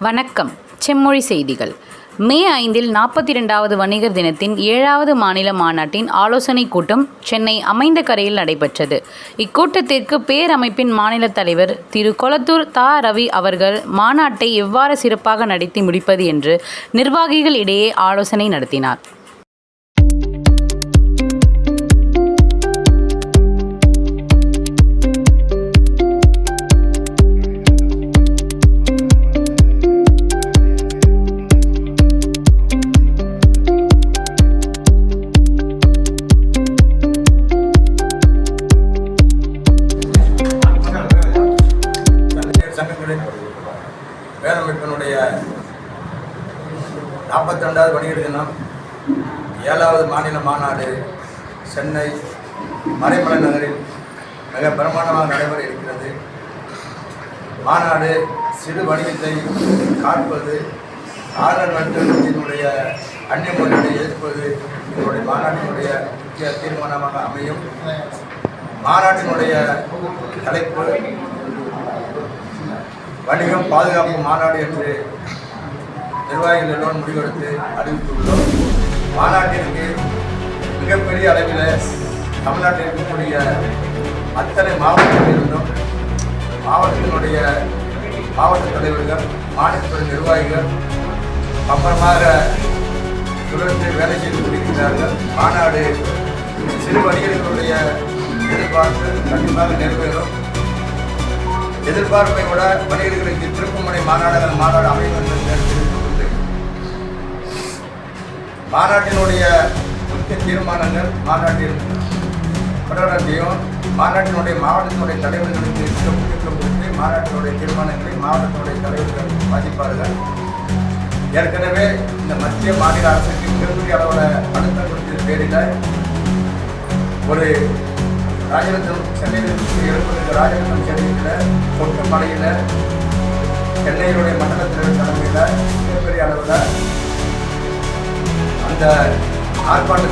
வணக்கம். செம்மொழி செய்திகள். மே 5 42வது வணிகர் தினத்தின் 7வது மாநில மாநாட்டின் ஆலோசனைக் கூட்டம் சென்னை அமைந்தகரையில் நடைபெற்றது. இக்கூட்டத்திற்கு பேரமைப்பின் மாநில தலைவர் திரு. கொளத்தூர் தா. ரவி அவர்கள் மாநாட்டை எவ்வாறு சிறப்பாக நடத்தி முடிப்பது என்று நிர்வாகிகள் இடையே ஆலோசனை நடத்தினார். சங்கங்களின் பேரமைப்பினுடைய 42வது வணிகர் தினம் 7வது மாநில மாநாடு சென்னை மறைமலை நகரில் மிக பிரமாண்டமாக நடைபெற இருக்கிறது. மாநாடு சிறு வணிகத்தை காப்பது, ஆளுநர் வர்த்தகத்தினுடைய அந்நிய முதலீட்டை எதிர்ப்பது இதனுடைய மாநாட்டினுடைய முக்கிய தீர்மானமாக அமையும். மாநாட்டினுடைய தலைப்பு வணிகம் பாதுகாப்பு மாநாடு என்று நிர்வாகிகள் எல்லோரும் முடிவெடுத்து அறிவித்துள்ளோம். மாநாட்டிற்கு மிகப்பெரிய அளவில் தமிழ்நாட்டில் இருக்கக்கூடிய அத்தனை மாவட்டங்களிலிருந்தும் மாவட்டத்தினுடைய மாவட்ட தலைவர்கள், மாநிலத்துறை நிர்வாகிகள் அப்புறமாக தொடர்ந்து வேலை செய்து கொண்டிருக்கிறார்கள். மாநாடு சிறு வணிகர்களுடைய எதிர்பார்ப்பு கண்டிப்பாக நிறைவேறும். எதிர்பார்ப்பை விட வணிகர்களுக்கு திருப்புமுனை மாநாடு அமையும் என்று தெரிவித்துள்ளது. மாநாட்டினுடைய முக்கிய தீர்மானங்கள் மாநாட்டில் பிரகடனத்தையும் மாநாட்டினுடைய மாவட்டத்தினுடைய தலைவர்களுக்கு முக்கியத்துவம் கொடுத்து மாநாட்டினுடைய தீர்மானங்களை மாவட்டத்தினுடைய தலைவர்கள் வாசிப்பார்கள். ஏற்கனவே இந்த மத்திய மாநில அரசுக்கு மிகப்பெரிய அளவில் அழுத்தம் கொடுத்த பேரில் ஒரு ராஜரத்னம் சென்னையில் இருக்கக்கூடிய ராஜரத்னம் சென்னையில் கொட்டு மலையில் சென்னையினுடைய மண்டல தலைவர் தலைமையில் மிகப்பெரிய அளவில் அந்த ஆர்ப்பாட்டத்தில்